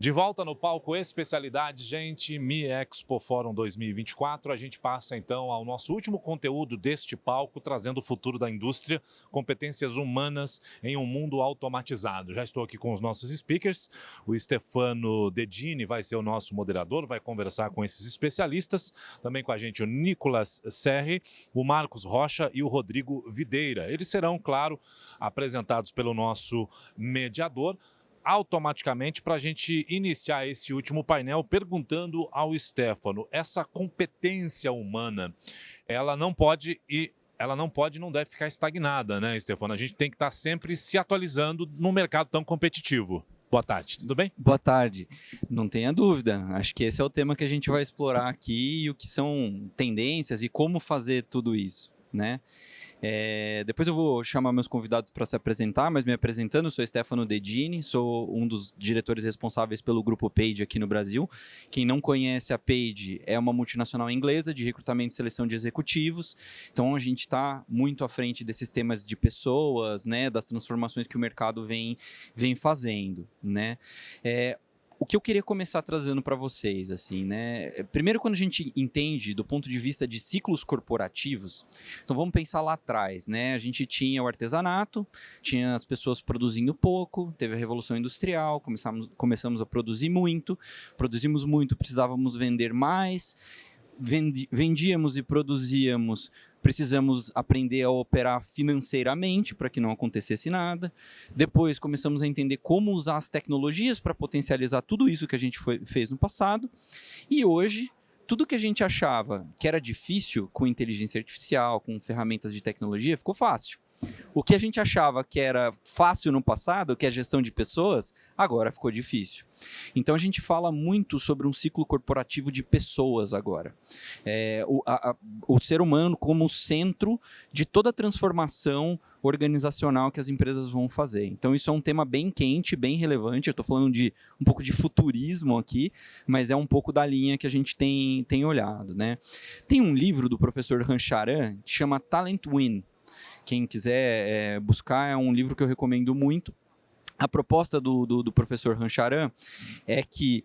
De volta no palco Especialidade, gente, Mi Expo Fórum 2024. A gente passa então ao nosso último conteúdo deste palco, trazendo o futuro da indústria, competências humanas em um mundo automatizado. Já estou aqui com os nossos speakers. O Stefano Dedini vai ser o nosso moderador, vai conversar com esses especialistas. Também com a gente o Nicolas Serri, o Marcos Rocha e o Rodrigo Videira. Eles serão, claro, apresentados pelo nosso mediador automaticamente para a gente iniciar esse último painel perguntando ao Stefano, essa competência humana, ela não pode e não deve ficar estagnada, né, Stefano? A gente tem que estar sempre se atualizando num mercado tão competitivo. Boa tarde, tudo bem? Boa tarde, não tenha dúvida, acho que esse é o tema que a gente vai explorar aqui e o que são tendências e como fazer tudo isso, né? Depois eu vou chamar meus convidados para se apresentar, mas me apresentando, sou Stefano Dedini, sou um dos diretores responsáveis pelo grupo Page aqui no Brasil. Quem não conhece a Page é uma multinacional inglesa de recrutamento e seleção de executivos, então a gente está muito à frente desses temas de pessoas, né, das transformações que o mercado vem fazendo, né? O que eu queria começar trazendo para vocês, assim, né? Primeiro, quando a gente entende do ponto de vista de ciclos corporativos, então vamos pensar lá atrás, né? A gente tinha o artesanato, tinha as pessoas produzindo pouco, teve a Revolução Industrial, começamos a produzir muito, produzimos muito, precisávamos vender mais, vendíamos e produzíamos, precisamos aprender a operar financeiramente para que não acontecesse nada. Depois começamos a entender como usar as tecnologias para potencializar tudo isso que a gente fez no passado. E hoje, tudo que a gente achava que era difícil com inteligência artificial, com ferramentas de tecnologia, ficou fácil. O que a gente achava que era fácil no passado, que é a gestão de pessoas, agora ficou difícil. Então a gente fala muito sobre um ciclo corporativo de pessoas agora. O ser humano como centro de toda a transformação organizacional que as empresas vão fazer. Então isso é um tema bem quente, bem relevante. Eu estou falando de um pouco de futurismo aqui, mas é um pouco da linha que a gente tem olhado, né? Tem um livro do professor Rancharan que chama Talent Win. Quem quiser buscar, é um livro que eu recomendo muito. A proposta do professor Rancharan é que,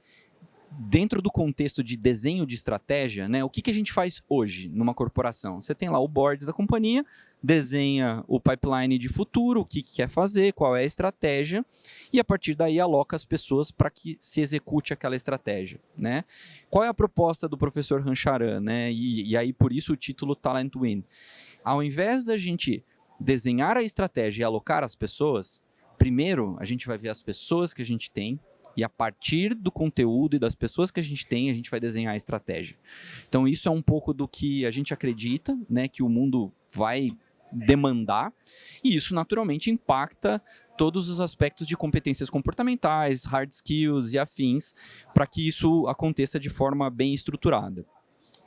dentro do contexto de desenho de estratégia, né, o que a gente faz hoje numa corporação? Você tem lá o board da companhia, desenha o pipeline de futuro, o que quer fazer, qual é a estratégia, e a partir daí aloca as pessoas para que se execute aquela estratégia, né? Qual é a proposta do professor Rancharan, né? E aí, por isso, o título Talent Win. Ao invés da gente desenhar a estratégia e alocar as pessoas, primeiro a gente vai ver as pessoas que a gente tem, e a partir do conteúdo e das pessoas que a gente tem, a gente vai desenhar a estratégia. Então isso é um pouco do que a gente acredita, né, que o mundo vai demandar, e isso naturalmente impacta todos os aspectos de competências comportamentais, hard skills e afins, para que isso aconteça de forma bem estruturada.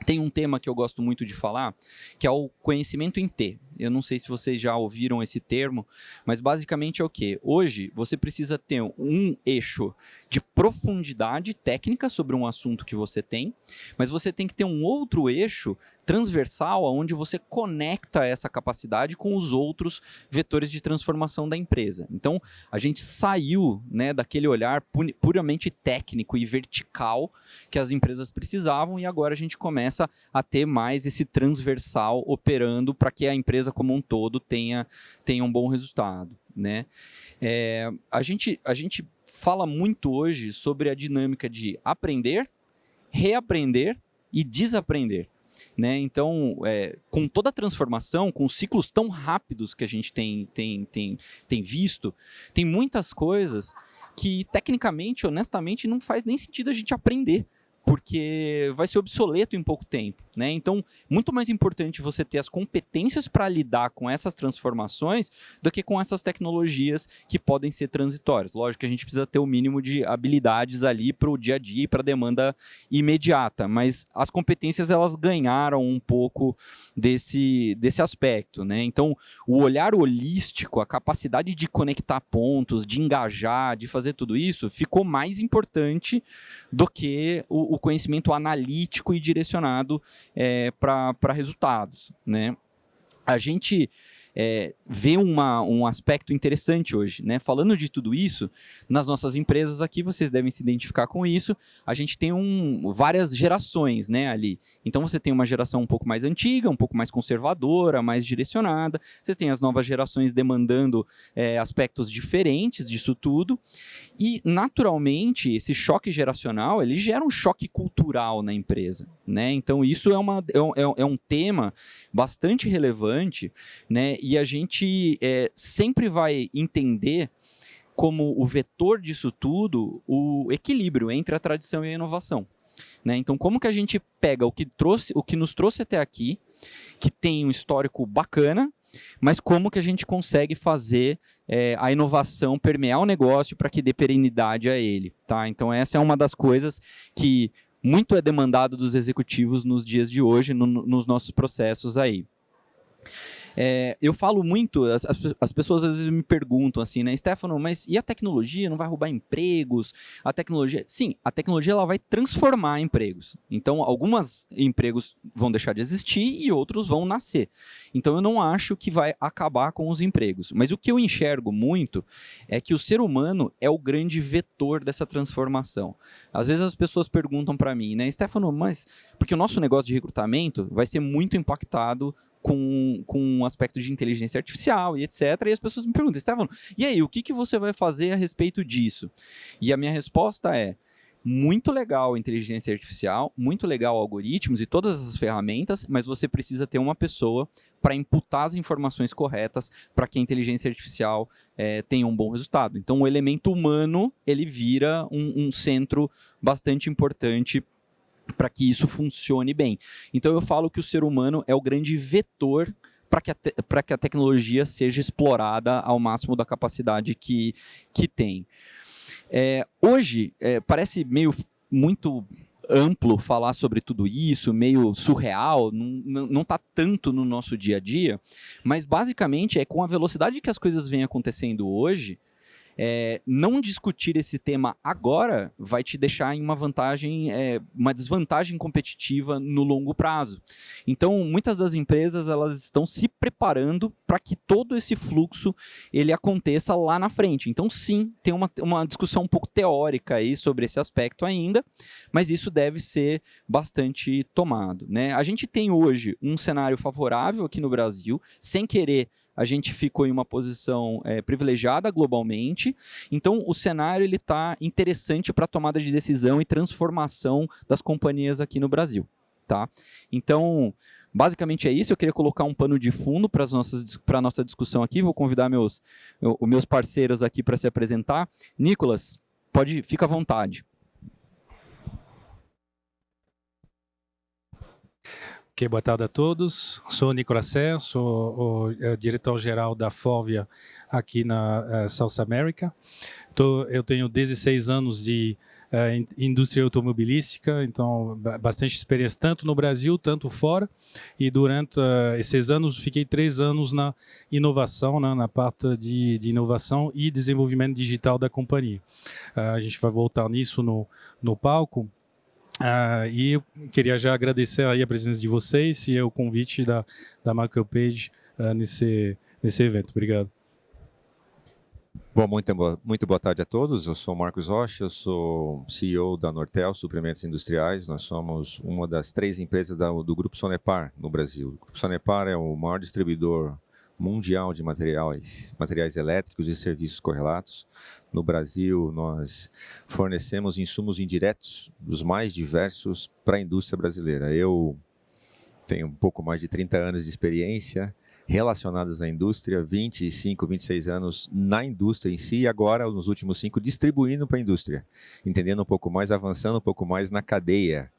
Tem um tema que eu gosto muito de falar, que é o conhecimento em T. Eu não sei se vocês já ouviram esse termo, mas basicamente é o quê? Hoje, você precisa ter um eixo de profundidade técnica sobre um assunto que você tem, mas você tem que ter um outro eixo transversal, onde você conecta essa capacidade com os outros vetores de transformação da empresa. Então, a gente saiu, né, daquele olhar puramente técnico e vertical que as empresas precisavam, e agora a gente começa a ter mais esse transversal operando para que a empresa como um todo tenha um bom resultado, né? A gente fala muito hoje sobre a dinâmica de aprender, reaprender e desaprender, né? Então, com toda a transformação, com os ciclos tão rápidos que a gente tem visto, tem muitas coisas que, tecnicamente, honestamente, não faz nem sentido a gente aprender, porque vai ser obsoleto em pouco tempo, né? Então, muito mais importante você ter as competências para lidar com essas transformações do que com essas tecnologias que podem ser transitórias. Lógico que a gente precisa ter o mínimo de habilidades ali para o dia a dia e para a demanda imediata, mas as competências, elas ganharam um pouco desse aspecto, né? Então, o olhar holístico, a capacidade de conectar pontos, de engajar, de fazer tudo isso, ficou mais importante do que o conhecimento analítico e direcionado para resultados, né? A gente vê um aspecto interessante hoje, né? Falando de tudo isso, nas nossas empresas aqui, vocês devem se identificar com isso, a gente tem várias gerações, né, ali. Então você tem uma geração um pouco mais antiga, um pouco mais conservadora, mais direcionada, você tem as novas gerações demandando aspectos diferentes disso tudo, e naturalmente esse choque geracional, ele gera um choque cultural na empresa, né? Então isso é um tema bastante relevante, né? E a gente sempre vai entender como o vetor disso tudo o equilíbrio entre a tradição e a inovação, né? Então, como que a gente pega o que nos trouxe até aqui, que tem um histórico bacana, mas como que a gente consegue fazer a inovação permear o negócio para que dê perenidade a ele, tá? Então, essa é uma das coisas que muito é demandado dos executivos nos dias de hoje, nos nossos processos aí. Eu falo muito, as pessoas às vezes me perguntam assim, né, Stefano, mas e a tecnologia não vai roubar empregos? A tecnologia, sim, a tecnologia ela vai transformar empregos. Então, alguns empregos vão deixar de existir e outros vão nascer. Então, eu não acho que vai acabar com os empregos. Mas o que eu enxergo muito é que o ser humano é o grande vetor dessa transformação. Às vezes as pessoas perguntam para mim, né, Stefano, mas porque o nosso negócio de recrutamento vai ser muito impactado com um aspecto de inteligência artificial e etc. E as pessoas me perguntam, Stefano, e aí, o que você vai fazer a respeito disso? E a minha resposta é, muito legal a inteligência artificial, muito legal algoritmos e todas as ferramentas, mas você precisa ter uma pessoa para imputar as informações corretas para que a inteligência artificial tenha um bom resultado. Então, o elemento humano, ele vira um centro bastante importante para que isso funcione bem. Então eu falo que o ser humano é o grande vetor para que a tecnologia seja explorada ao máximo da capacidade que tem. Hoje, parece muito amplo falar sobre tudo isso, meio surreal, não está tanto no nosso dia a dia, mas basicamente com a velocidade que as coisas vêm acontecendo hoje, não discutir esse tema agora vai te deixar em uma desvantagem competitiva no longo prazo. Então, muitas das empresas elas estão se preparando para que todo esse fluxo ele aconteça lá na frente. Então, sim, tem uma discussão um pouco teórica aí sobre esse aspecto ainda, mas isso deve ser bastante tomado, né? A gente tem hoje um cenário favorável aqui no Brasil, sem querer a gente ficou em uma posição privilegiada globalmente, então o cenário está interessante para a tomada de decisão e transformação das companhias aqui no Brasil. Tá? Então, basicamente é isso, eu queria colocar um pano de fundo para a nossa discussão aqui, vou convidar meus parceiros aqui para se apresentar. Nicolas, fica à vontade. Ok, boa tarde a todos. Sou o Nicolas Serre, sou o diretor-geral da Forvia aqui na South America. Eu tenho 16 anos de indústria automobilística, então bastante experiência tanto no Brasil, tanto fora. E durante esses anos, fiquei 3 anos na inovação, né, na parte de inovação e desenvolvimento digital da companhia. A gente vai voltar nisso no palco. E eu queria já agradecer aí a presença de vocês e o convite da MicroPage nesse evento. Obrigado. Bom, muito boa tarde a todos. Eu sou o Marcos Rocha, eu sou CEO da Nortel Suprimentos Industriais. Nós somos uma das 3 empresas do Grupo Sonepar no Brasil. O Grupo Sonepar é o maior distribuidor mundial de materiais elétricos e serviços correlatos. No Brasil, nós fornecemos insumos indiretos dos mais diversos para a indústria brasileira. Eu tenho um pouco mais de 30 anos de experiência relacionados à indústria, 25, 26 anos na indústria em si, e agora, nos últimos 5, distribuindo para a indústria, entendendo um pouco mais, avançando um pouco mais na cadeia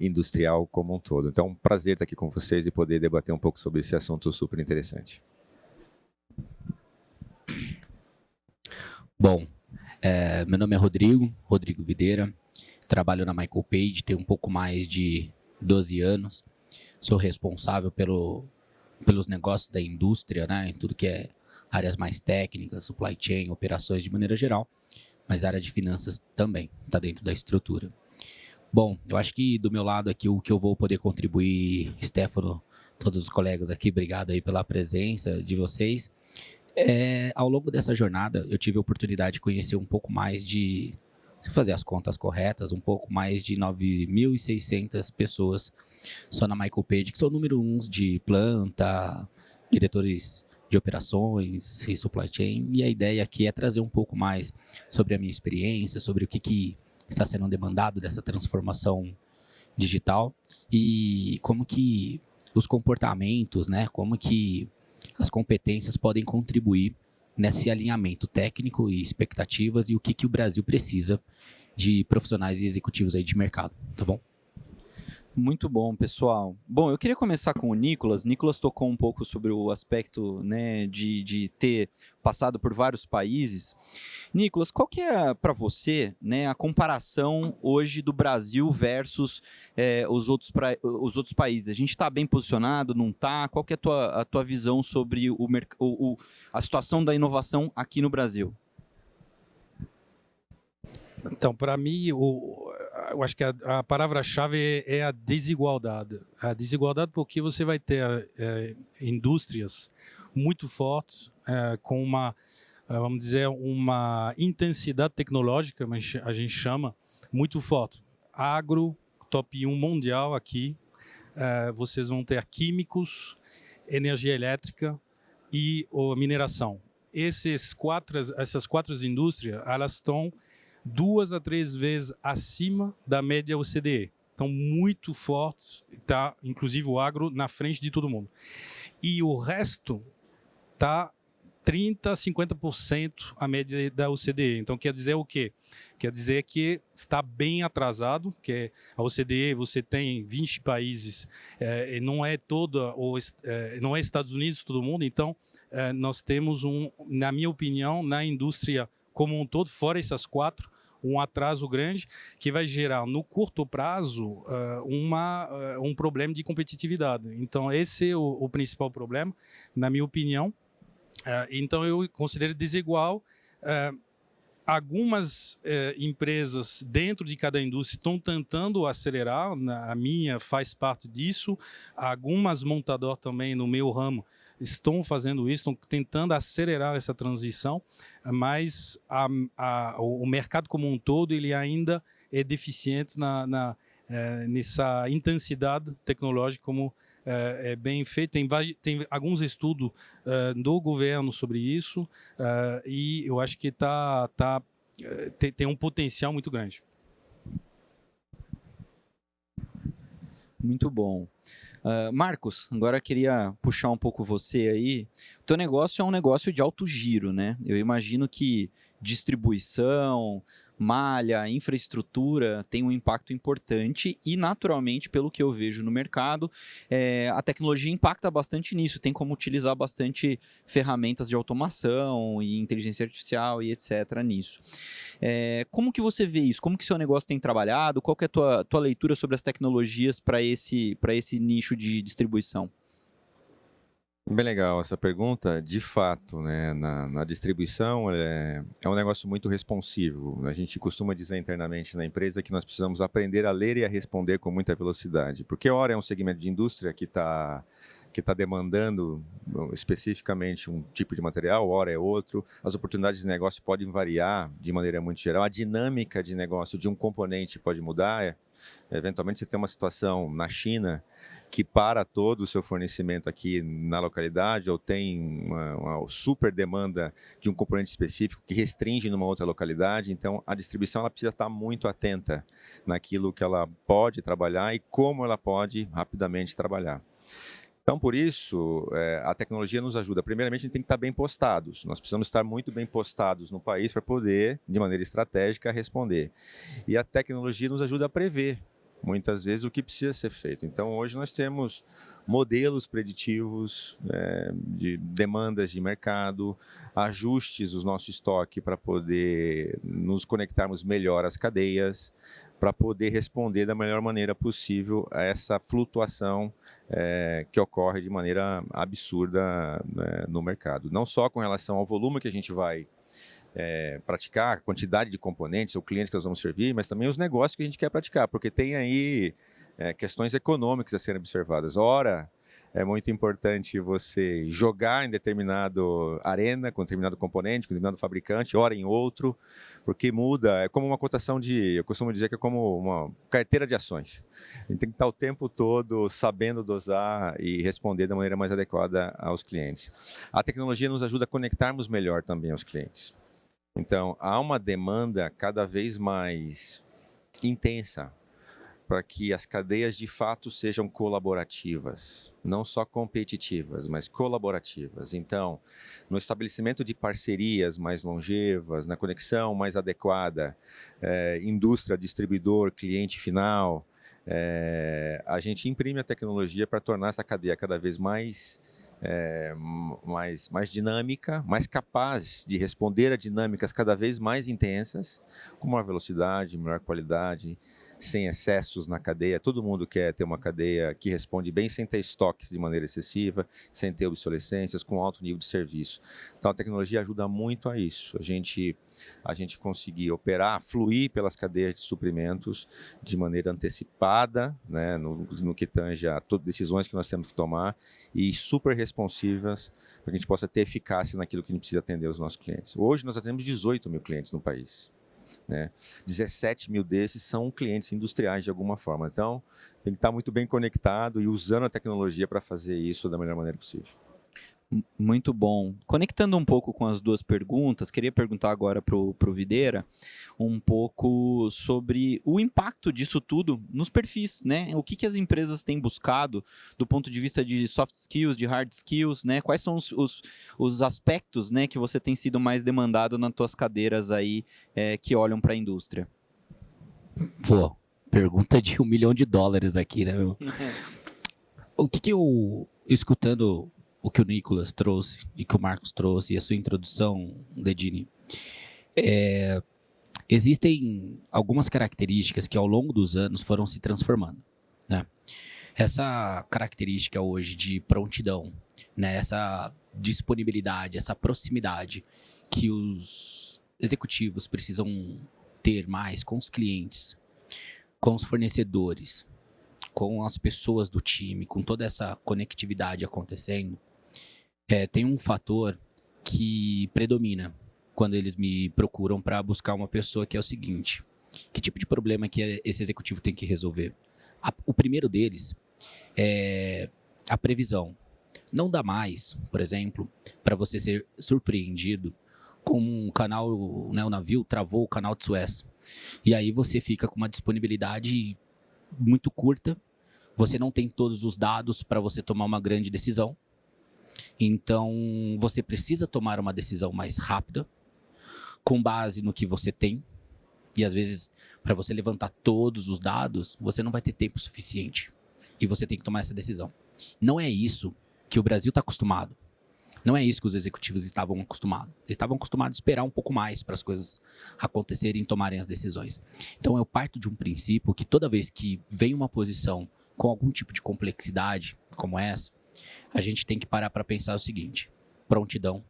industrial como um todo. Então, um prazer estar aqui com vocês e poder debater um pouco sobre esse assunto super interessante. Bom, meu nome é Rodrigo Videira, trabalho na MicroPage, tenho um pouco mais de 12 anos, sou responsável pelos negócios da indústria, né, tudo que é áreas mais técnicas, supply chain, operações de maneira geral, mas a área de finanças também está dentro da estrutura. Bom, eu acho que do meu lado aqui o que eu vou poder contribuir, Stefano todos os colegas aqui, obrigado aí pela presença de vocês. Ao longo dessa jornada, eu tive a oportunidade de conhecer um pouco mais de, se fazer as contas corretas, um pouco mais de 9.600 pessoas só na Michael Page, que são número 1 de planta, diretores de operações e supply chain. E a ideia aqui é trazer um pouco mais sobre a minha experiência, sobre o que está sendo demandado dessa transformação digital e como que os comportamentos, né, como que as competências podem contribuir nesse alinhamento técnico e expectativas e o que o Brasil precisa de profissionais e executivos aí de mercado, tá bom? Muito bom, pessoal. Bom, eu queria começar com o Nicolas. Nicolas tocou um pouco sobre o aspecto, né, de ter passado por vários países. Nicolas, qual que é para você, né, a comparação hoje do Brasil versus os outros países? A gente está bem posicionado, não está? Qual que é a tua visão sobre a situação da inovação aqui no Brasil? Então, para mim, eu acho que a palavra-chave é a desigualdade. A desigualdade porque você vai ter indústrias muito fortes, com uma, vamos dizer, uma intensidade tecnológica, mas a gente chama, muito forte. Agro, top 1 mundial aqui, vocês vão ter químicos, energia elétrica e mineração. Essas quatro indústrias, elas estão 2 a 3 vezes acima da média OCDE. Então, muito forte, está inclusive o agro na frente de todo mundo. E o resto está 30% a 50% a média da OCDE. Então, quer dizer o quê? Quer dizer que está bem atrasado, que a OCDE, você tem 20 países, não é não é Estados Unidos, todo mundo. Então, nós temos, na minha opinião, na indústria como um todo, fora essas quatro, um atraso grande que vai gerar, no curto prazo, um problema de competitividade. Então, esse é o principal problema, na minha opinião. Então, eu considero desigual. Algumas empresas dentro de cada indústria estão tentando acelerar, a minha faz parte disso, algumas montadoras também no meu ramo estão fazendo isso, estão tentando acelerar essa transição, mas o mercado como um todo ele ainda é deficiente nessa intensidade tecnológica como é bem feito. Tem alguns estudos do governo sobre isso e eu acho que tem um potencial muito grande. Muito bom. Marcos, agora eu queria puxar um pouco você aí. O teu negócio é um negócio de alto giro, né? Eu imagino que distribuição, malha, infraestrutura tem um impacto importante e, naturalmente, pelo que eu vejo no mercado, a tecnologia impacta bastante nisso. Tem como utilizar bastante ferramentas de automação e inteligência artificial e etc. nisso. Como que você vê isso? Como que seu negócio tem trabalhado? Qual que é a tua leitura sobre as tecnologias para esse nicho de distribuição? Bem legal essa pergunta. De fato, né, na distribuição é um negócio muito responsivo. A gente costuma dizer internamente na empresa que nós precisamos aprender a ler e a responder com muita velocidade. Porque, ora, é um segmento de indústria que está demandando especificamente um tipo de material, ora é outro. As oportunidades de negócio podem variar de maneira muito geral. A dinâmica de negócio de um componente pode mudar. Eventualmente, você tem uma situação na China que para todo o seu fornecimento aqui na localidade, ou tem uma super demanda de um componente específico que restringe numa outra localidade. Então, a distribuição ela precisa estar muito atenta naquilo que ela pode trabalhar e como ela pode rapidamente trabalhar. Então, por isso, a tecnologia nos ajuda. Primeiramente, a gente tem que estar bem postados. Nós precisamos estar muito bem postados no país para poder, de maneira estratégica, responder. E a tecnologia nos ajuda a prever, muitas vezes, o que precisa ser feito. Então, hoje nós temos modelos preditivos de demandas de mercado, ajustes do nosso estoque para poder nos conectarmos melhor às cadeias, para poder responder da melhor maneira possível a essa flutuação que ocorre de maneira absurda no mercado. Não só com relação ao volume que a gente vai praticar, a quantidade de componentes ou clientes que nós vamos servir, mas também os negócios que a gente quer praticar, porque tem aí questões econômicas a serem observadas. Ora, É muito importante você jogar em determinado arena, com determinado componente, com determinado fabricante, ora em outro, porque muda. É como uma cotação eu costumo dizer que é como uma carteira de ações. A gente tem que estar o tempo todo sabendo dosar e responder da maneira mais adequada aos clientes. A tecnologia nos ajuda a conectarmos melhor também aos clientes. Então, há uma demanda cada vez mais intensa para que as cadeias de fato sejam colaborativas, não só competitivas, mas colaborativas. Então, no estabelecimento de parcerias mais longevas, na conexão mais adequada, indústria, distribuidor, cliente final, a gente imprime a tecnologia para tornar essa cadeia cada vez mais dinâmica, mais capaz de responder a dinâmicas cada vez mais intensas, com maior velocidade, melhor qualidade, sem excessos na cadeia. Todo mundo quer ter uma cadeia que responde bem, sem ter estoques de maneira excessiva, sem ter obsolescências, com alto nível de serviço. Então, a tecnologia ajuda muito a isso. A gente conseguir operar, fluir pelas cadeias de suprimentos de maneira antecipada, né, no que tange a decisões que nós temos que tomar, e super responsivas para que a gente possa ter eficácia naquilo que a gente precisa atender os nossos clientes. Hoje nós atendemos 18 mil clientes no país. 17 mil desses são clientes industriais de alguma forma. Então, tem que estar muito bem conectado e usando a tecnologia para fazer isso da melhor maneira possível. Muito bom. Conectando um pouco com as duas perguntas, queria perguntar agora para o Videira um pouco sobre o impacto disso tudo nos perfis, né? O que as empresas têm buscado do ponto de vista de soft skills, de hard skills, né? Quais são os aspectos, né, que você tem sido mais demandado nas tuas cadeiras aí que olham para a indústria? Pô, pergunta de $1 milhão aqui, né, meu? O que eu, escutando o que o Nicolas trouxe e que o Marcos trouxe, e a sua introdução, Dedini, existem algumas características que ao longo dos anos foram se transformando, né? Essa característica hoje de prontidão, né? Essa disponibilidade, essa proximidade que os executivos precisam ter mais com os clientes, com os fornecedores, com as pessoas do time, com toda essa conectividade acontecendo, tem um fator que predomina quando eles me procuram para buscar uma pessoa, que é o seguinte: que tipo de problema que esse executivo tem que resolver? O primeiro deles é a previsão. Não dá mais, por exemplo, para você ser surpreendido com um canal, né, o navio travou o canal de Suez. E aí você fica com uma disponibilidade muito curta, você não tem todos os dados para você tomar uma grande decisão. Então, você precisa tomar uma decisão mais rápida, com base no que você tem. E, às vezes, para você levantar todos os dados, você não vai ter tempo suficiente. E você tem que tomar essa decisão. Não é isso que o Brasil está acostumado. Não é isso que os executivos estavam acostumados. Eles estavam acostumados a esperar um pouco mais para as coisas acontecerem e tomarem as decisões. Então, eu parto de um princípio que toda vez que vem uma posição com algum tipo de complexidade, como essa, a gente tem que parar para pensar o seguinte: prontidão,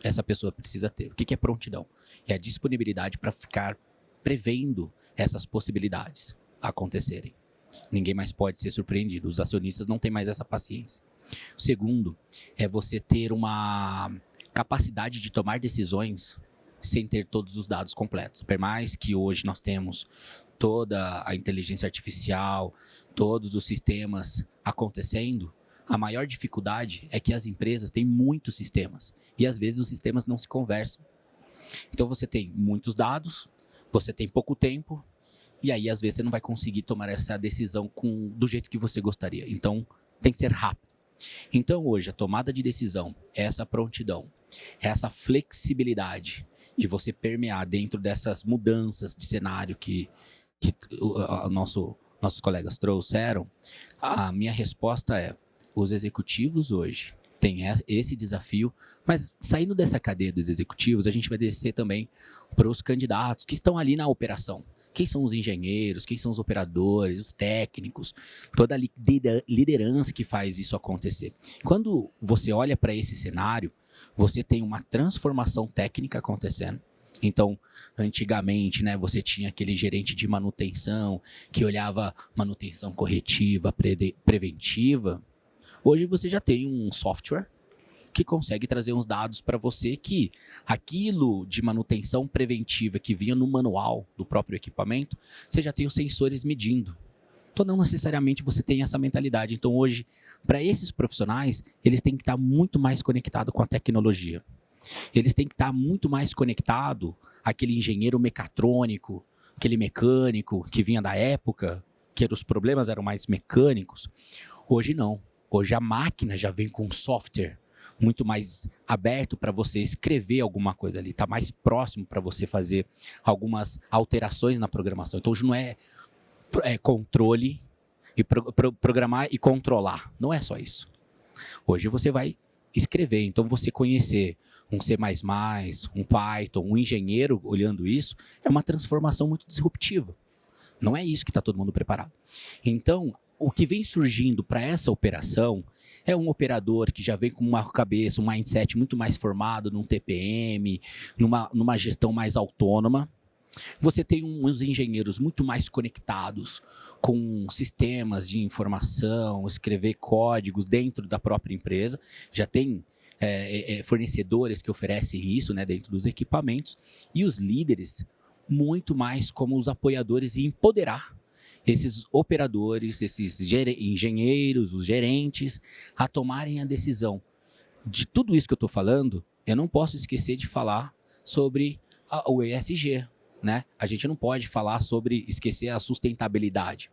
essa pessoa precisa ter. O que é prontidão? É a disponibilidade para ficar prevendo essas possibilidades acontecerem. Ninguém mais pode ser surpreendido. Os acionistas não têm mais essa paciência. O segundo é você ter uma capacidade de tomar decisões sem ter todos os dados completos. Por mais que hoje nós temos toda a inteligência artificial, todos os sistemas acontecendo, a maior dificuldade é que as empresas têm muitos sistemas e às vezes os sistemas não se conversam. Então você tem muitos dados, você tem pouco tempo e aí às vezes você não vai conseguir tomar essa decisão do jeito que você gostaria. Então tem que ser rápido. Então hoje a tomada de decisão, essa prontidão, essa flexibilidade de você permear dentro dessas mudanças de cenário que nossos colegas trouxeram, a minha resposta é: os executivos hoje têm esse desafio, mas saindo dessa cadeia dos executivos, a gente vai descer também para os candidatos que estão ali na operação. Quem são os engenheiros, quem são os operadores, os técnicos, toda a liderança que faz isso acontecer. Quando você olha para esse cenário, você tem uma transformação técnica acontecendo. Então, antigamente, né, você tinha aquele gerente de manutenção que olhava manutenção corretiva, preventiva. Hoje você já tem um software que consegue trazer uns dados para você que aquilo de manutenção preventiva que vinha no manual do próprio equipamento, você já tem os sensores medindo. Então não necessariamente você tem essa mentalidade. Então hoje, para esses profissionais, eles têm que estar muito mais conectados com a tecnologia. Eles têm que estar muito mais conectados àquele engenheiro mecatrônico, aquele mecânico que vinha da época, que os problemas eram mais mecânicos. Hoje não. Hoje a máquina já vem com software muito mais aberto para você escrever alguma coisa ali, está mais próximo para você fazer algumas alterações na programação. Então hoje não é controle e programar e controlar, não é só isso. Hoje você vai escrever, então você conhecer um C++, um Python, um engenheiro olhando isso, é uma transformação muito disruptiva. Não é isso que está todo mundo preparado. Então, o que vem surgindo para essa operação é um operador que já vem com uma cabeça, um mindset muito mais formado num TPM, numa gestão mais autônoma. Você tem uns engenheiros muito mais conectados com sistemas de informação, escrever códigos dentro da própria empresa. Já tem fornecedores que oferecem isso, né, dentro dos equipamentos. E os líderes muito mais como os apoiadores e empoderar esses operadores, esses engenheiros, os gerentes, a tomarem a decisão. De tudo isso que eu estou falando, eu não posso esquecer de falar sobre o ESG, né? A gente não pode esquecer a sustentabilidade.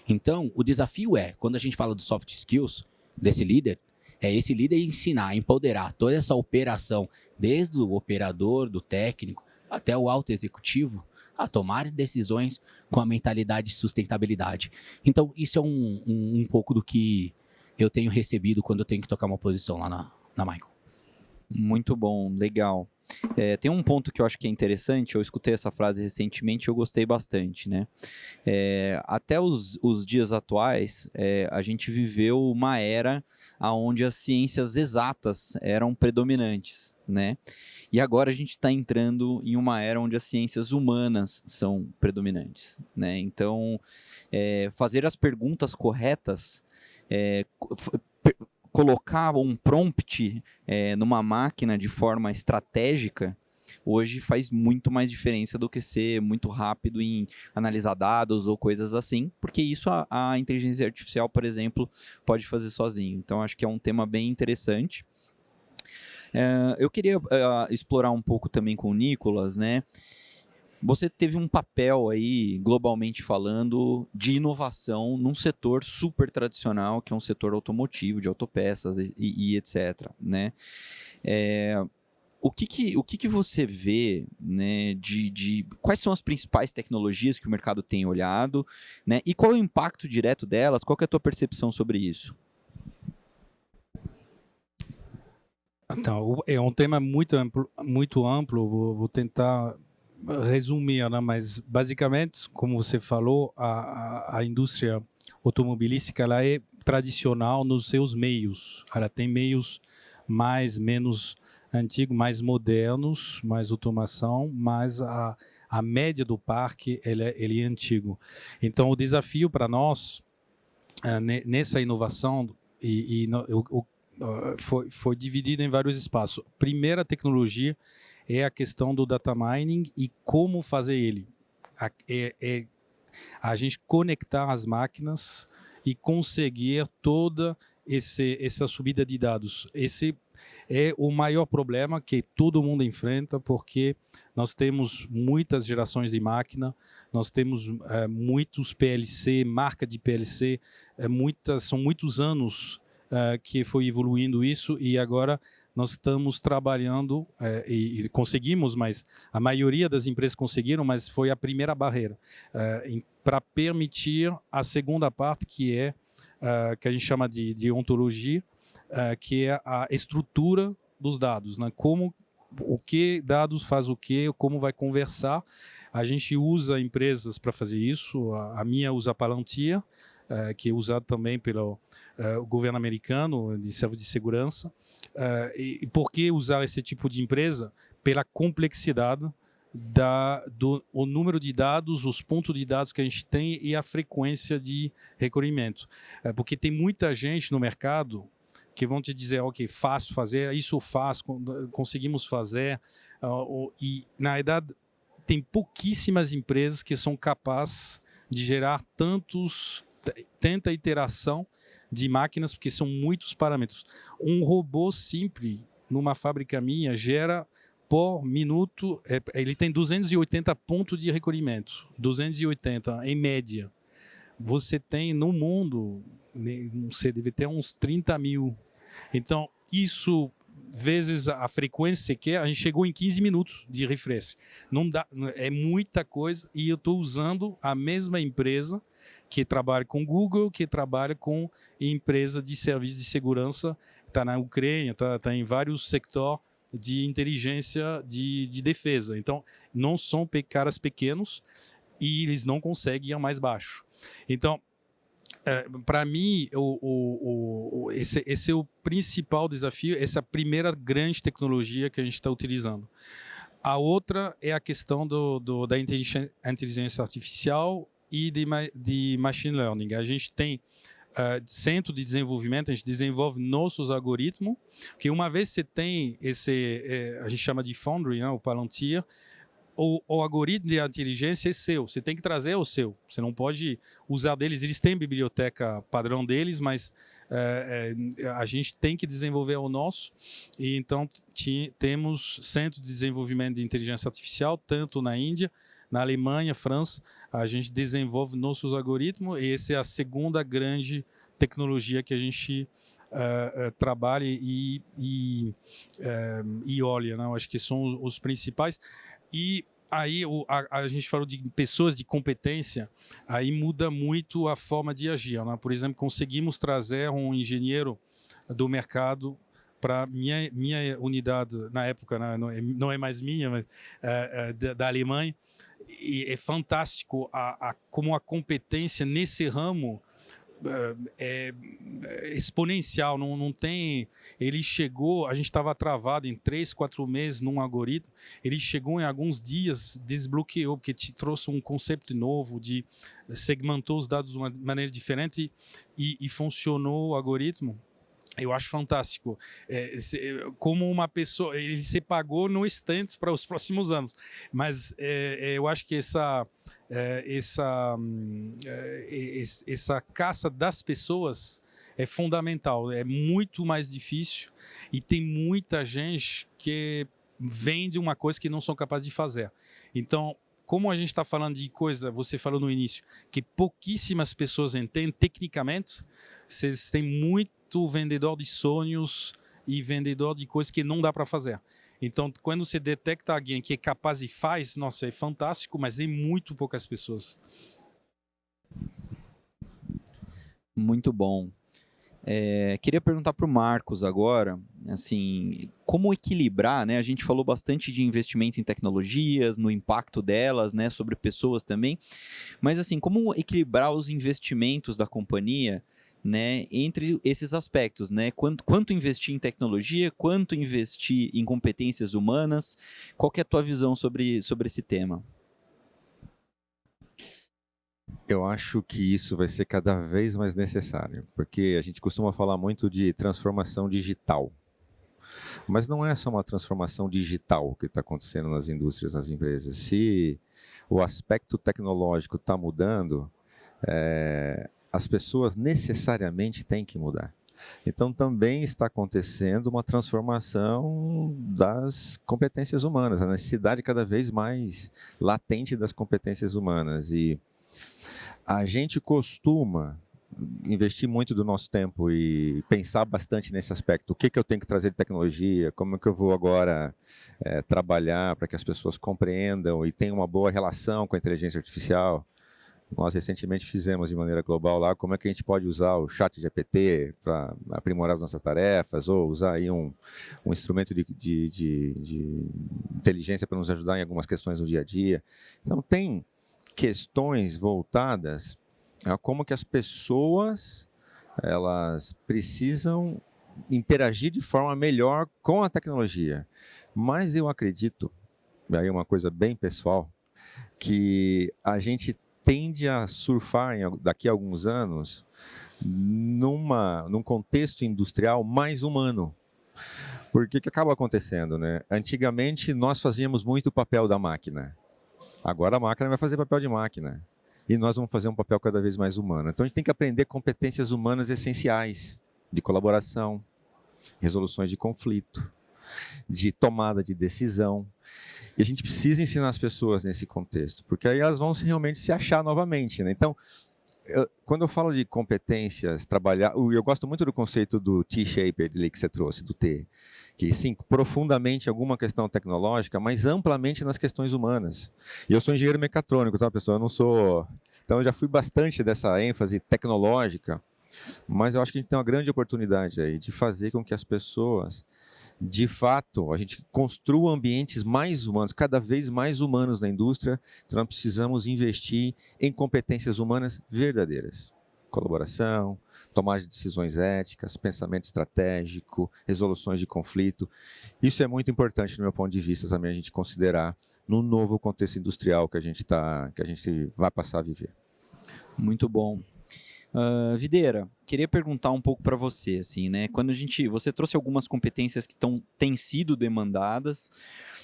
Então, o desafio quando a gente fala do soft skills desse líder, esse líder ensinar, empoderar toda essa operação, desde o operador, do técnico, até o alto executivo, a tomar decisões com a mentalidade de sustentabilidade. Então, isso é um pouco do que eu tenho recebido quando eu tenho que tocar uma posição lá na Michael. Muito bom, legal. Tem um ponto que eu acho que é interessante, eu escutei essa frase recentemente e eu gostei bastante, né? Até os dias atuais, a gente viveu uma era onde as ciências exatas eram predominantes, né? E agora a gente está entrando em uma era onde as ciências humanas são predominantes, né? Então, fazer as perguntas corretas, colocar um prompt numa máquina de forma estratégica, hoje faz muito mais diferença do que ser muito rápido em analisar dados ou coisas assim, porque isso a inteligência artificial, por exemplo, pode fazer sozinho. Então, acho que é um tema bem interessante. Eu queria explorar um pouco também com o Nicolas, né? Você teve um papel aí, globalmente falando, de inovação num setor super tradicional, que é um setor automotivo, de autopeças e etc., né? O que você vê, né, quais são as principais tecnologias que o mercado tem olhado, né? E qual é o impacto direto delas? Qual que é a tua percepção sobre isso? Então, é um tema muito amplo, vou tentar resumir, né? Mas basicamente, como você falou, a indústria automobilística ela é tradicional nos seus meios. Ela tem meios menos antigos, mais modernos, mais automação, mas a média do parque ele é antigo. Então, o desafio para nós nessa inovação foi dividido em vários espaços. Primeira tecnologia é a questão do data mining e como fazer ele. A gente conectar as máquinas e conseguir toda essa subida de dados. Esse é o maior problema que todo mundo enfrenta, porque nós temos muitas gerações de máquina, nós temos muitos PLC, marca de PLC, são muitos anos que foi evoluindo isso, e agora nós estamos trabalhando e conseguimos, mas a maioria das empresas conseguiram, mas foi a primeira barreira para permitir a segunda parte, que é que a gente chama de ontologia, que é a estrutura dos dados, né? O que dados faz o que, como vai conversar. A gente usa empresas para fazer isso. A minha usa a Palantir, que é usado também pelo governo americano de serviço de segurança. E por que usar esse tipo de empresa? Pela complexidade o número de dados, os pontos de dados que a gente tem e a frequência de recolhimento. Porque tem muita gente no mercado que vão te dizer, ok, fácil fazer, isso faz, conseguimos fazer. E, na verdade, tem pouquíssimas empresas que são capazes de gerar tanta iteração de máquinas, porque são muitos parâmetros. Um robô simples, numa fábrica minha, gera por minuto, ele tem 280 pontos de recolhimento, 280 em média. Você tem no mundo, não sei, deve ter uns 30 mil. Então, isso, vezes a frequência que a gente chegou em 15 minutos de refresh. Não dá, é muita coisa, e eu estou usando a mesma empresa que trabalha com Google, que trabalha com empresa de serviço de segurança, está na Ucrânia, está em vários setores de inteligência de defesa. Então, não são caras pequenos e eles não conseguem ir mais baixo. Então, para mim, esse é o principal desafio, essa primeira grande tecnologia que a gente está utilizando. A outra é a questão da inteligência artificial e de machine learning. A gente tem centro de desenvolvimento, a gente desenvolve nossos algoritmos, que uma vez você tem a gente chama de Foundry, né, o Palantir, o algoritmo de inteligência é seu, você tem que trazer o seu, você não pode usar deles, eles têm biblioteca padrão deles, mas a gente tem que desenvolver o nosso, e então temos centro de desenvolvimento de inteligência artificial, tanto na Índia, na Alemanha, França, a gente desenvolve nossos algoritmos, e essa é a segunda grande tecnologia que a gente trabalha e olha, né? Eu acho que são os principais. E aí a gente falou de pessoas de competência, aí muda muito a forma de agir, né? Por exemplo, conseguimos trazer um engenheiro do mercado para minha unidade, na época, né? Não é mais minha, mas da Alemanha, e é fantástico como a competência nesse ramo é exponencial, não tem. Ele chegou, a gente estava travado em 3, 4 meses num algoritmo, ele chegou em alguns dias, desbloqueou, porque te trouxe um conceito novo, segmentou os dados de uma maneira diferente e funcionou o algoritmo. Eu acho fantástico. Como uma pessoa, ele se pagou no instante para os próximos anos, mas eu acho que essa caça das pessoas é fundamental, é muito mais difícil e tem muita gente que vende uma coisa que não são capazes de fazer. Então, como a gente está falando de coisa, você falou no início, que pouquíssimas pessoas entendem tecnicamente, vocês têm muito vendedor de sonhos e vendedor de coisas que não dá para fazer. Então, quando você detecta alguém que é capaz e faz, nossa, é fantástico, mas é muito poucas pessoas. Muito bom. Queria perguntar para o Marcos agora, assim, como equilibrar, né? A gente falou bastante de investimento em tecnologias, no impacto delas, né? Sobre pessoas também, mas assim, como equilibrar os investimentos da companhia, né, entre esses aspectos, né? Quanto investir em tecnologia, quanto investir em competências humanas? Qual que é a tua visão sobre esse tema? Eu acho que isso vai ser cada vez mais necessário, porque a gente costuma falar muito de transformação digital. Mas não é só uma transformação digital que está acontecendo nas indústrias, nas empresas. Se o aspecto tecnológico está mudando, as pessoas necessariamente têm que mudar. Então, também está acontecendo uma transformação das competências humanas, a necessidade cada vez mais latente das competências humanas. E a gente costuma investir muito do nosso tempo e pensar bastante nesse aspecto. O que eu tenho que trazer de tecnologia? Como é que eu vou agora trabalhar para que as pessoas compreendam e tenham uma boa relação com a inteligência artificial? Nós recentemente fizemos de maneira global lá como é que a gente pode usar o ChatGPT para aprimorar as nossas tarefas, ou usar aí um instrumento de inteligência para nos ajudar em algumas questões do dia a dia. Então, tem questões voltadas a como que as pessoas elas precisam interagir de forma melhor com a tecnologia. Mas eu acredito, aí é uma coisa bem pessoal, que a gente tende a surfar daqui a alguns anos num contexto industrial mais humano. Porque o que acaba acontecendo, né? Antigamente nós fazíamos muito o papel da máquina. Agora a máquina vai fazer papel de máquina. E nós vamos fazer um papel cada vez mais humano. Então a gente tem que aprender competências humanas essenciais de colaboração, resoluções de conflito, de tomada de decisão. E a gente precisa ensinar as pessoas nesse contexto, porque aí elas vão realmente se achar novamente, né? Então, quando eu falo de competências, eu gosto muito do conceito do T-shaped que você trouxe, do T, que sim, profundamente alguma questão tecnológica, mas amplamente nas questões humanas. E eu sou engenheiro mecatrônico, tá, pessoal? Eu não sou... Então, eu já fui bastante dessa ênfase tecnológica, mas eu acho que a gente tem uma grande oportunidade aí de fazer com que as pessoas, de fato, a gente construa ambientes mais humanos, cada vez mais humanos na indústria. Então, nós precisamos investir em competências humanas verdadeiras. Colaboração, tomada de decisões éticas, pensamento estratégico, resoluções de conflito. Isso é muito importante, do meu ponto de vista, também a gente considerar no novo contexto industrial que a gente vai passar a viver. Muito bom. Videira, queria perguntar um pouco para você, assim, né? Você trouxe algumas competências que têm sido demandadas,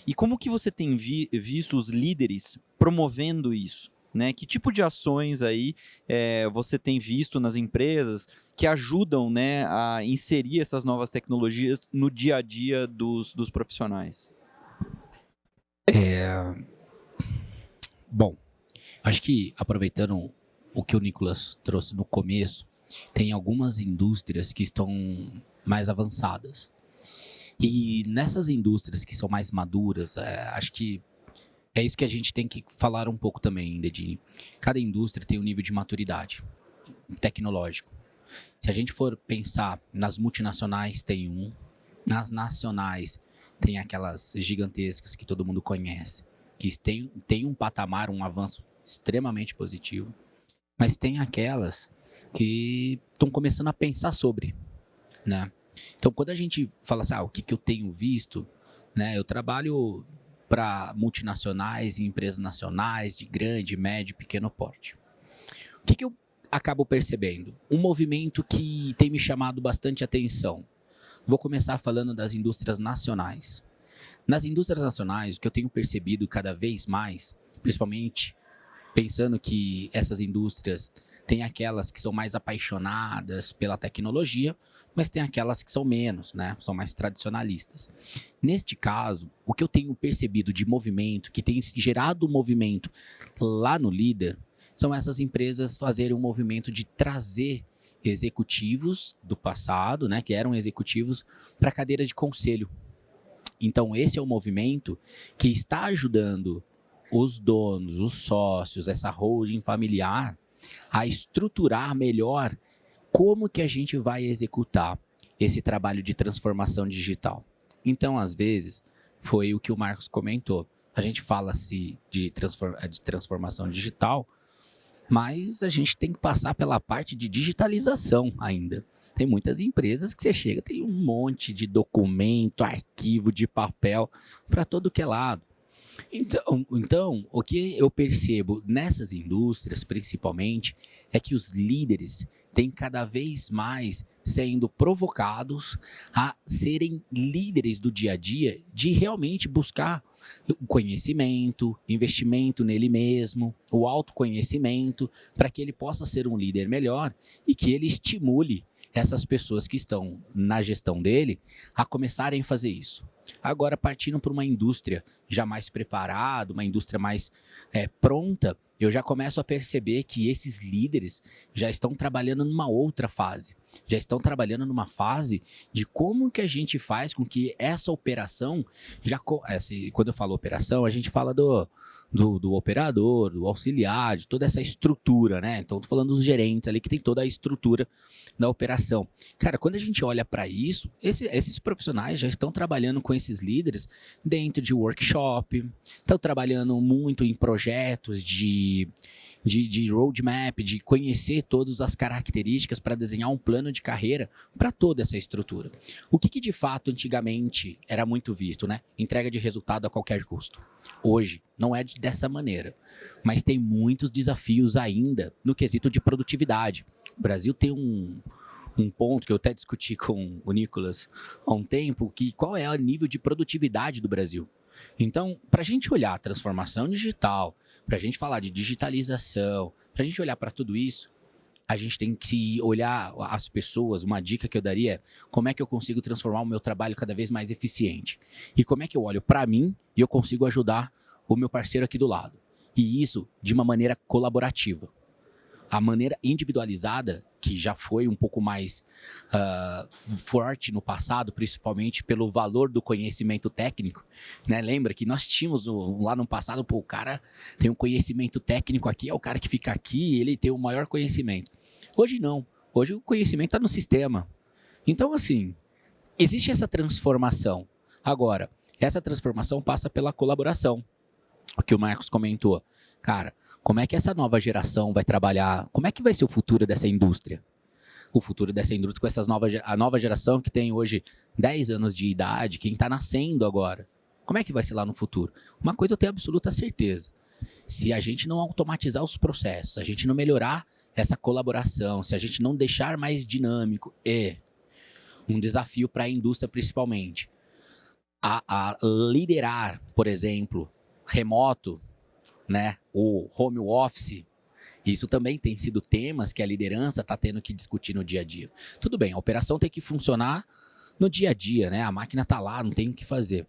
e como que você tem visto os líderes promovendo isso, né? Que tipo de ações aí você tem visto nas empresas que ajudam, né, a inserir essas novas tecnologias no dia a dia dos profissionais? Bom, acho que aproveitando o que o Nicolas trouxe no começo, tem algumas indústrias que estão mais avançadas. E nessas indústrias que são mais maduras, acho que é isso que a gente tem que falar um pouco também, Dedini. Cada indústria tem um nível de maturidade tecnológico. Se a gente for pensar nas multinacionais, tem um. Nas nacionais, tem aquelas gigantescas que todo mundo conhece, que tem um patamar, um avanço extremamente positivo. Mas tem aquelas que estão começando a pensar sobre, né? Então, quando a gente fala assim, o que eu tenho visto, né? Eu trabalho para multinacionais e empresas nacionais de grande, médio e pequeno porte. O que eu acabo percebendo? Um movimento que tem me chamado bastante atenção. Vou começar falando das indústrias nacionais. Nas indústrias nacionais, o que eu tenho percebido cada vez mais, principalmente pensando que essas indústrias tem aquelas que são mais apaixonadas pela tecnologia, mas tem aquelas que são menos, né? São mais tradicionalistas. Neste caso, o que eu tenho percebido de movimento, que tem gerado movimento lá no líder, são essas empresas fazerem um movimento de trazer executivos do passado, né, que eram executivos, para cadeiras de conselho. Então, esse é um movimento que está ajudando os donos, os sócios, essa holding familiar, a estruturar melhor como que a gente vai executar esse trabalho de transformação digital. Então, às vezes, foi o que o Marcos comentou. A gente fala-se de transformação digital, mas a gente tem que passar pela parte de digitalização ainda. Tem muitas empresas que você chega, tem um monte de documento, arquivo de papel para todo que é lado. Então, o que eu percebo nessas indústrias, principalmente, é que os líderes têm cada vez mais sendo provocados a serem líderes do dia a dia, de realmente buscar o conhecimento, investimento nele mesmo, o autoconhecimento, para que ele possa ser um líder melhor e que ele estimule essas pessoas que estão na gestão dele a começarem a fazer isso. Agora, partindo para uma indústria já mais preparada, uma indústria mais pronta, eu já começo a perceber que esses líderes já estão trabalhando numa outra fase. Já estão trabalhando numa fase de como que a gente faz com que essa operação, quando eu falo operação, a gente fala do operador, do auxiliar, de toda essa estrutura, né? Então, estou falando dos gerentes ali que tem toda a estrutura da operação. Cara, quando a gente olha para isso, esses profissionais já estão trabalhando com esses líderes dentro de workshop, estão trabalhando muito em projetos de roadmap, de conhecer todas as características para desenhar um plano de carreira para toda essa estrutura. O que de fato antigamente era muito visto, né? Entrega de resultado a qualquer custo. Hoje não é dessa maneira, mas tem muitos desafios ainda no quesito de produtividade. O Brasil tem um ponto que eu até discuti com o Nicolas há um tempo, que qual é o nível de produtividade do Brasil. Então, para a gente olhar a transformação digital, para a gente falar de digitalização, para a gente olhar para tudo isso, a gente tem que olhar as pessoas. Uma dica que eu daria é como é que eu consigo transformar o meu trabalho cada vez mais eficiente. E como é que eu olho para mim e eu consigo ajudar o meu parceiro aqui do lado. E isso de uma maneira colaborativa. A maneira individualizada, que já foi um pouco mais forte no passado, principalmente pelo valor do conhecimento técnico, né? Lembra que nós tínhamos lá no passado, o cara tem um conhecimento técnico aqui, é o cara que fica aqui, ele tem o maior conhecimento. Hoje não. Hoje o conhecimento está no sistema. Então, assim, existe essa transformação. Agora, essa transformação passa pela colaboração. O que o Marcos comentou. Cara, como é que essa nova geração vai trabalhar? Como é que vai ser o futuro dessa indústria? O futuro dessa indústria com a nova geração que tem hoje 10 anos de idade, quem está nascendo agora. Como é que vai ser lá no futuro? Uma coisa eu tenho absoluta certeza. Se a gente não automatizar os processos, se a gente não melhorar essa colaboração, se a gente não deixar mais dinâmico, é um desafio para a indústria principalmente. A liderar, por exemplo, remoto, né, o home office, isso também tem sido temas que a liderança está tendo que discutir no dia a dia. Tudo bem, a operação tem que funcionar no dia a dia, né? A máquina está lá, não tem o que fazer.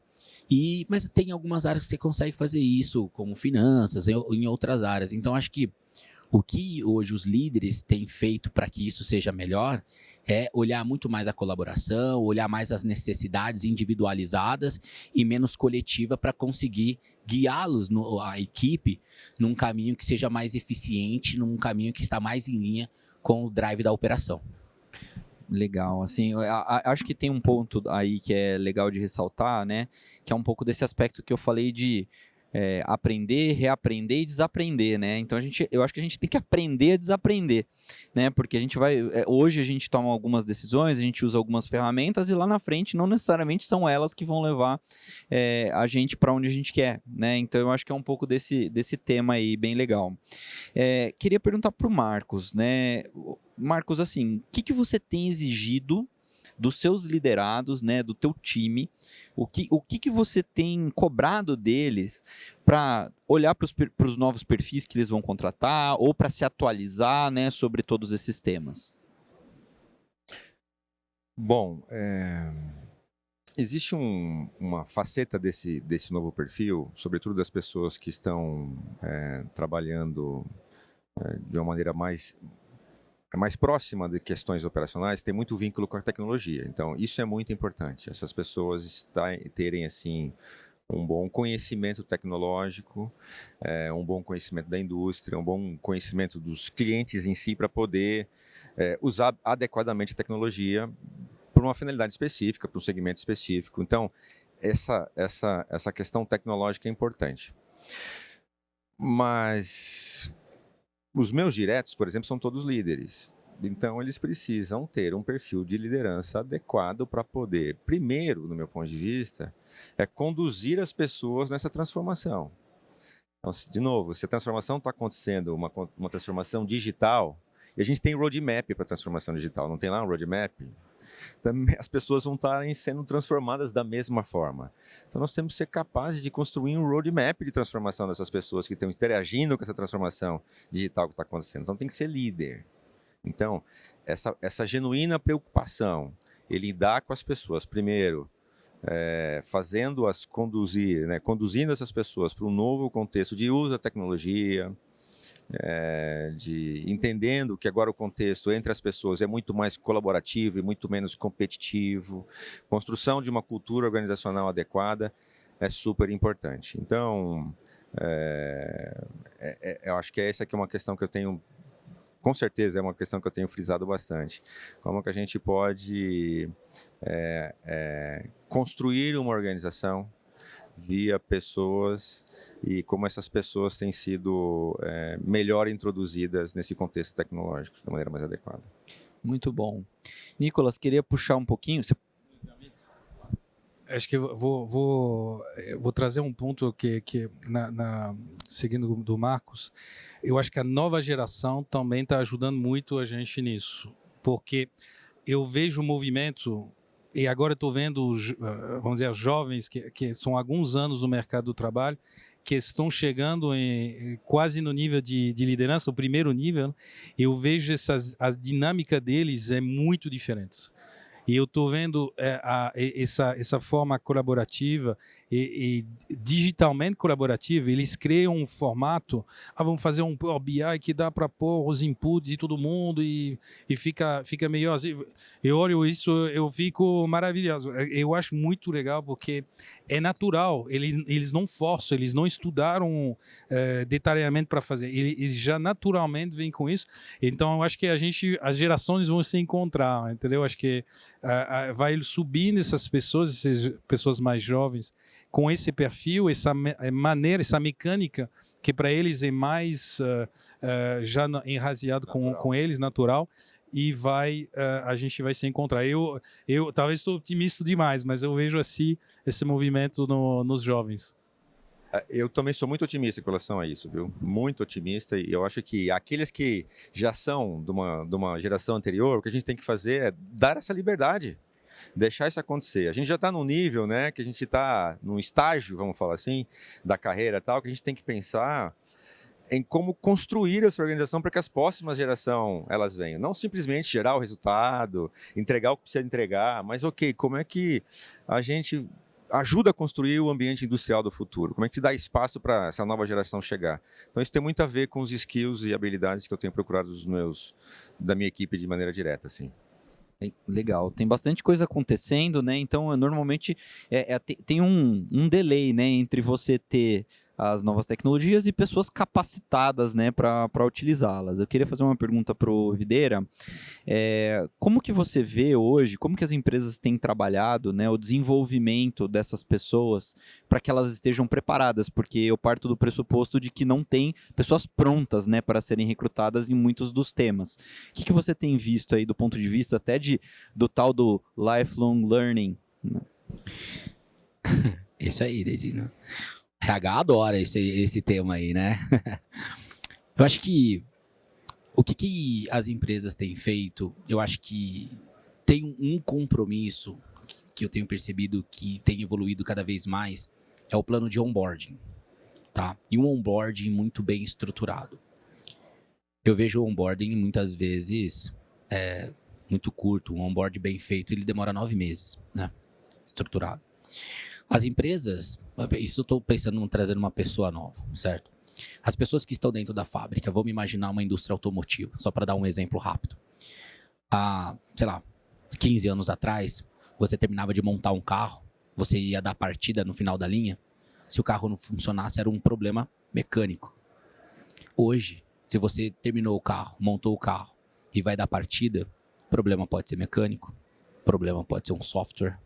Mas tem algumas áreas que você consegue fazer isso, como finanças, em outras áreas. Então, acho que o que hoje os líderes têm feito para que isso seja melhor é olhar muito mais a colaboração, olhar mais as necessidades individualizadas e menos coletiva para conseguir guiá-los, a equipe, num caminho que seja mais eficiente, num caminho que está mais em linha com o drive da operação. Legal, assim, acho que tem um ponto aí que é legal de ressaltar, né, que é um pouco desse aspecto que eu falei de aprender, reaprender e desaprender, né? Então eu acho que a gente tem que aprender a desaprender, né? Porque hoje a gente toma algumas decisões, a gente usa algumas ferramentas e lá na frente não necessariamente são elas que vão levar a gente para onde a gente quer, né? Então eu acho que é um pouco desse tema aí bem legal. Queria perguntar para o Marcos, né? Marcos, assim, o que você tem exigido dos seus liderados, né, do teu time, o que você tem cobrado deles para olhar para os novos perfis que eles vão contratar ou para se atualizar, né, sobre todos esses temas? Bom, existe uma faceta desse novo perfil, sobretudo das pessoas que estão trabalhando de uma maneira mais próxima de questões operacionais, tem muito vínculo com a tecnologia. Então, isso é muito importante. Essas pessoas terem, assim, um bom conhecimento tecnológico, um bom conhecimento da indústria, um bom conhecimento dos clientes em si para poder usar adequadamente a tecnologia para uma finalidade específica, para um segmento específico. Então, essa questão tecnológica é importante. Mas os meus diretos, por exemplo, são todos líderes. Então, eles precisam ter um perfil de liderança adequado para poder, primeiro, no meu ponto de vista, conduzir as pessoas nessa transformação. Então, de novo, se a transformação está acontecendo, uma transformação digital, e a gente tem roadmap para a transformação digital, não tem lá um roadmap? Também as pessoas vão estarem sendo transformadas da mesma forma. Então, nós temos que ser capazes de construir um roadmap de transformação dessas pessoas que estão interagindo com essa transformação digital que está acontecendo. Então, tem que ser líder. Então, essa genuína preocupação em lidar com as pessoas, primeiro, fazendo-as conduzir, né, conduzindo essas pessoas para um novo contexto de uso da tecnologia, entendendo que agora o contexto entre as pessoas é muito mais colaborativo e muito menos competitivo, construção de uma cultura organizacional adequada é super importante. Então, eu acho que essa aqui é uma questão que eu tenho, com certeza é uma questão que eu tenho frisado bastante. Como que a gente pode construir uma organização via pessoas e como essas pessoas têm sido melhor introduzidas nesse contexto tecnológico de maneira mais adequada. Muito bom. Nicolas, queria puxar um pouquinho... Acho que eu vou trazer um ponto que seguindo do Marcos, eu acho que a nova geração também está ajudando muito a gente nisso, porque eu vejo o movimento, e agora estou vendo, vamos dizer, jovens que são há alguns anos no mercado do trabalho, que estão chegando quase no nível de liderança, o primeiro nível, né? Eu vejo a dinâmica deles é muito diferente. E eu estou vendo essa forma colaborativa e digitalmente colaborativa. Eles criam um formato, vamos fazer um Power BI que dá para pôr os inputs de todo mundo e fica melhor. Eu olho isso, eu fico maravilhoso. Eu acho muito legal porque é natural. Eles não forçam, eles não estudaram detalhadamente para fazer. Eles já naturalmente vêm com isso. Então, eu acho que as gerações vão se encontrar, entendeu? Acho que vai subindo essas pessoas mais jovens com esse perfil, essa maneira, essa mecânica que para eles é mais já enraizado com eles, natural, e a gente vai se encontrar. Eu talvez estou otimista demais, mas eu vejo assim esse movimento nos jovens. Eu também sou muito otimista com relação a isso, viu? Muito otimista, e eu acho que aqueles que já são de uma geração anterior, o que a gente tem que fazer é dar essa liberdade, deixar isso acontecer. A gente já está num nível, né, que a gente está num estágio, vamos falar assim, da carreira e tal, que a gente tem que pensar em como construir essa organização para que as próximas gerações elas venham. Não simplesmente gerar o resultado, entregar o que precisa entregar, mas ok, como é que a gente ajuda a construir o ambiente industrial do futuro? Como é que dá espaço para essa nova geração chegar? Então, isso tem muito a ver com os skills e habilidades que eu tenho procurado da minha equipe de maneira direta, assim. Legal, tem bastante coisa acontecendo, né? Então, normalmente tem um delay, né, entre você ter as novas tecnologias e pessoas capacitadas, né, para utilizá-las. Eu queria fazer uma pergunta para o Videira. Como que você vê hoje, como que as empresas têm trabalhado, né, o desenvolvimento dessas pessoas para que elas estejam preparadas? Porque eu parto do pressuposto de que não tem pessoas prontas, né, para serem recrutadas em muitos dos temas. O que você tem visto aí do ponto de vista até do tal do lifelong learning? Isso aí, Dedinho. RH adora esse tema aí, né? Eu acho que o que as empresas têm feito, eu acho que tem um compromisso que eu tenho percebido que tem evoluído cada vez mais, é o plano de onboarding, tá? E um onboarding muito bem estruturado. Eu vejo o onboarding muitas vezes muito curto, um onboarding bem feito, ele demora 9 meses, né? Estruturado. As empresas, isso eu estou pensando em trazendo uma pessoa nova, certo? As pessoas que estão dentro da fábrica, vamos imaginar uma indústria automotiva, só para dar um exemplo rápido. Há, 15 anos atrás, você terminava de montar um carro, você ia dar partida no final da linha, se o carro não funcionasse, era um problema mecânico. Hoje, se você terminou o carro, montou o carro e vai dar partida, problema pode ser mecânico, problema pode ser um software,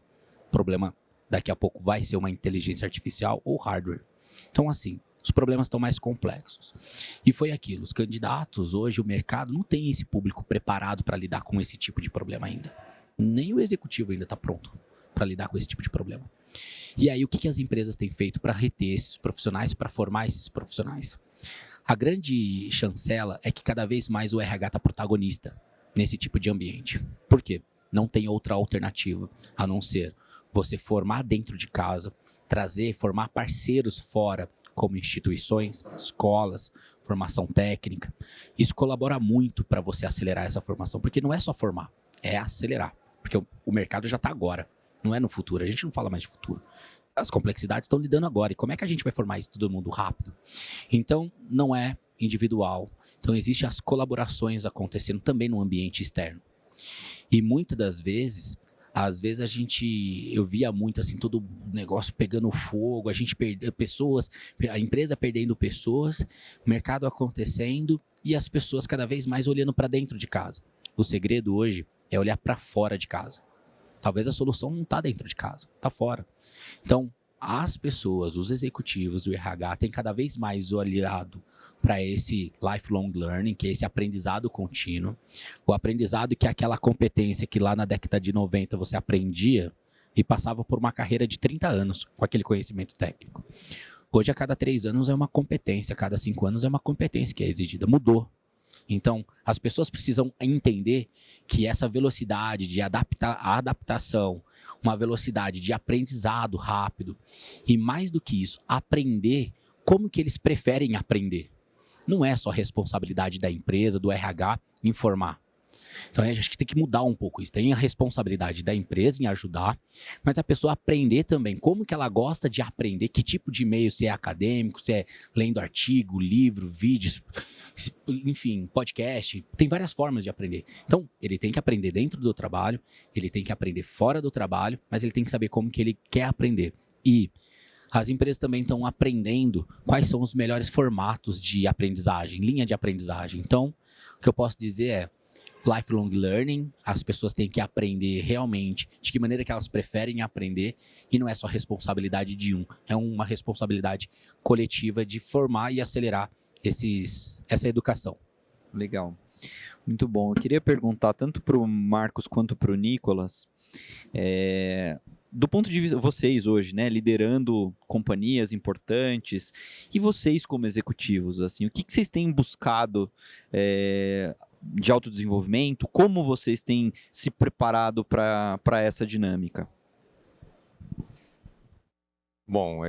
problema daqui a pouco vai ser uma inteligência artificial ou hardware. Então, assim, os problemas estão mais complexos. E foi aquilo, os candidatos hoje, o mercado não tem esse público preparado para lidar com esse tipo de problema ainda. Nem o executivo ainda está pronto para lidar com esse tipo de problema. E aí, o que as empresas têm feito para reter esses profissionais, para formar esses profissionais? A grande chancela é que cada vez mais o RH está protagonista nesse tipo de ambiente. Por quê? Não tem outra alternativa a não ser você formar dentro de casa, formar parceiros fora, como instituições, escolas, formação técnica. Isso colabora muito para você acelerar essa formação, porque não é só formar, é acelerar. Porque o mercado já está agora, não é no futuro, a gente não fala mais de futuro. As complexidades estão lidando agora, e como é que a gente vai formar isso todo mundo rápido? Então, não é individual. Então, existem as colaborações acontecendo também no ambiente externo. E muitas das vezes, eu via muito assim, todo o negócio pegando fogo, a gente perdendo pessoas, a empresa perdendo pessoas, o mercado acontecendo e as pessoas cada vez mais olhando para dentro de casa. O segredo hoje é olhar para fora de casa. Talvez a solução não está dentro de casa, está fora. Então, as pessoas, os executivos do RH têm cada vez mais olhado para esse lifelong learning, que é esse aprendizado contínuo. O aprendizado que é aquela competência que lá na década de 90 você aprendia e passava por uma carreira de 30 anos com aquele conhecimento técnico. Hoje, a cada 3 anos é uma competência, a cada 5 anos é uma competência que é exigida. Mudou. Então, as pessoas precisam entender que essa velocidade de adaptação, uma velocidade de aprendizado rápido, e mais do que isso, aprender como que eles preferem aprender. Não é só responsabilidade da empresa, do RH, informar. Então, a gente tem que mudar um pouco isso. Tem a responsabilidade da empresa em ajudar, mas a pessoa aprender também como que ela gosta de aprender, que tipo de e-mail, se é acadêmico, se é lendo artigo, livro, vídeos, enfim, podcast. Tem várias formas de aprender. Então, ele tem que aprender dentro do trabalho, ele tem que aprender fora do trabalho, mas ele tem que saber como que ele quer aprender. E as empresas também estão aprendendo quais são os melhores formatos de aprendizagem, linha de aprendizagem. Então, o que eu posso dizer é lifelong learning, as pessoas têm que aprender realmente de que maneira que elas preferem aprender, e não é só responsabilidade de um, é uma responsabilidade coletiva de formar e acelerar essa educação. Legal. Muito bom. Eu queria perguntar tanto para o Marcos quanto para o Nicolas, do ponto de vista, vocês hoje, né, liderando companhias importantes, e vocês como executivos, assim, o que vocês têm buscado de autodesenvolvimento? Como vocês têm se preparado para essa dinâmica? Bom,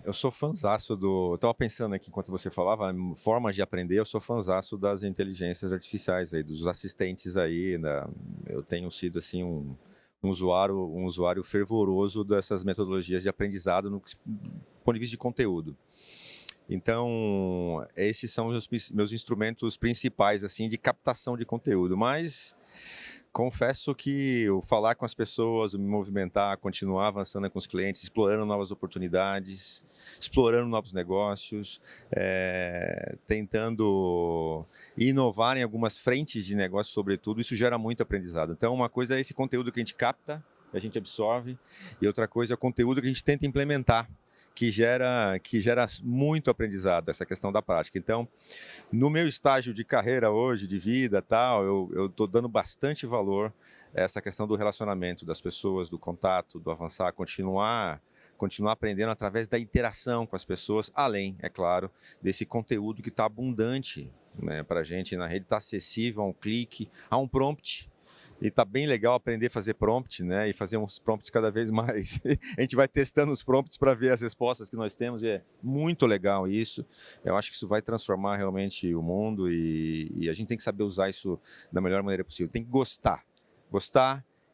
eu sou fãzaço eu estava pensando aqui enquanto você falava, formas de aprender, eu sou fãzaço das inteligências artificiais aí, dos assistentes aí, eu tenho sido assim um usuário fervoroso dessas metodologias de aprendizado no ponto de vista de conteúdo. Então, esses são os meus instrumentos principais assim de captação de conteúdo, mas confesso que o falar com as pessoas, o me movimentar, continuar avançando com os clientes, explorando novas oportunidades, explorando novos negócios, tentando inovar em algumas frentes de negócio, sobretudo, isso gera muito aprendizado. Então, uma coisa é esse conteúdo que a gente capta, que a gente absorve, e outra coisa é o conteúdo que a gente tenta implementar, que gera muito aprendizado, essa questão da prática. Então, no meu estágio de carreira hoje, de vida tal, eu estou dando bastante valor a essa questão do relacionamento das pessoas, do contato, do avançar, continuar aprendendo através da interação com as pessoas, além, é claro, desse conteúdo que está abundante, né, para a gente na rede, está acessível a um clique, a um prompt. E tá bem legal aprender a fazer prompt, né? E fazer uns prompts cada vez mais. A gente vai testando os prompts para ver as respostas que nós temos e é muito legal isso. Eu acho que isso vai transformar realmente o mundo e a gente tem que saber usar isso da melhor maneira possível. Tem que gostar,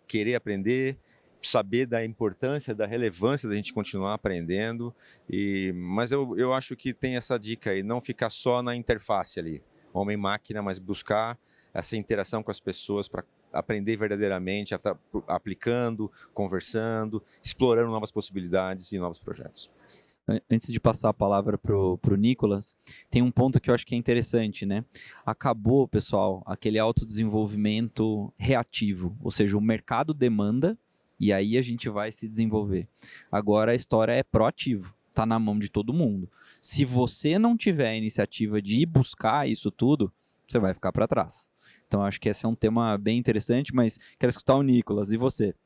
querer aprender, saber da importância, da relevância da gente continuar aprendendo. Mas eu acho que tem essa dica aí, não ficar só na interface ali, homem-máquina, mas buscar essa interação com as pessoas para aprender verdadeiramente, aplicando, conversando, explorando novas possibilidades e novos projetos. Antes de passar a palavra para o Nicolas, tem um ponto que eu acho que é interessante, né? Acabou, pessoal, aquele autodesenvolvimento reativo, ou seja, o mercado demanda e aí a gente vai se desenvolver. Agora a história é proativa, está na mão de todo mundo. Se você não tiver a iniciativa de ir buscar isso tudo, você vai ficar para trás. Então, acho que esse é um tema bem interessante, mas quero escutar o Nicolas. E você?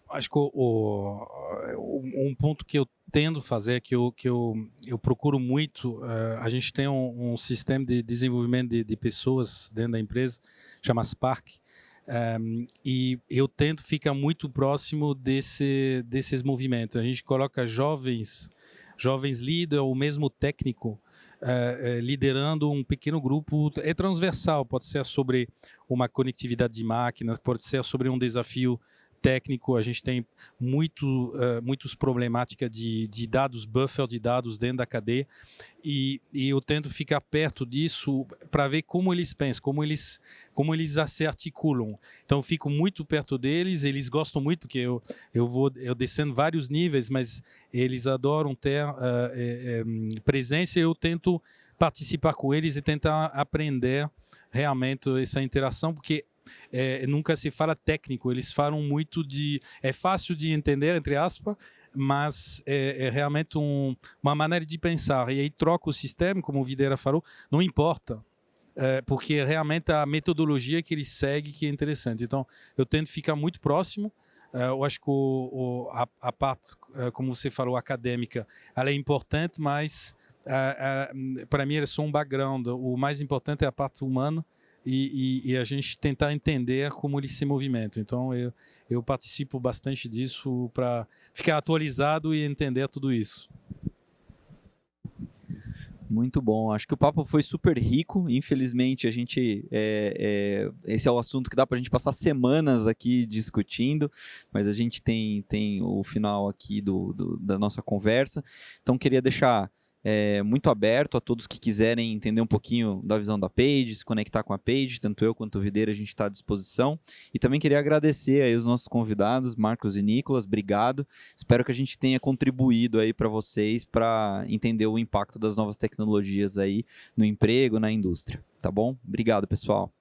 Acho que um ponto que eu tendo fazer, que eu procuro muito, a gente tem um sistema de desenvolvimento de pessoas dentro da empresa, chama Spark, e eu tento ficar muito próximo desses movimentos. A gente coloca jovens líderes, ou mesmo técnico, liderando um pequeno grupo, é transversal, pode ser sobre uma conectividade de máquinas, pode ser sobre um desafio técnico. A gente tem muitas problemáticas de dados, buffer de dados dentro da cadeia, e eu tento ficar perto disso para ver como eles pensam, como eles se articulam. Então eu fico muito perto deles, eles gostam muito, porque eu descendo vários níveis, mas eles adoram ter presença, e eu tento participar com eles e tentar aprender realmente essa interação, porque nunca se fala técnico, eles falam muito é fácil de entender, entre aspas, mas é realmente uma maneira de pensar, e aí troca o sistema, como o Videira falou, não importa, porque realmente a metodologia que eles seguem que é interessante. Então, eu tento ficar muito próximo, eu acho que a parte, como você falou, acadêmica, ela é importante, mas para mim é só um background. O mais importante é a parte humana e a gente tentar entender como eles se movimentam. Então, eu participo bastante disso para ficar atualizado e entender tudo isso. Muito bom. Acho que o papo foi super rico. Infelizmente, a gente esse é o assunto que dá para a gente passar semanas aqui discutindo, mas a gente tem o final aqui da nossa conversa. Então, queria deixar muito aberto a todos que quiserem entender um pouquinho da visão da Page, se conectar com a Page, tanto eu quanto o Videira, a gente está à disposição. E também queria agradecer aí os nossos convidados, Marcos e Nicolas, obrigado. Espero que a gente tenha contribuído aí para vocês para entender o impacto das novas tecnologias aí no emprego, na indústria, tá bom? Obrigado, pessoal.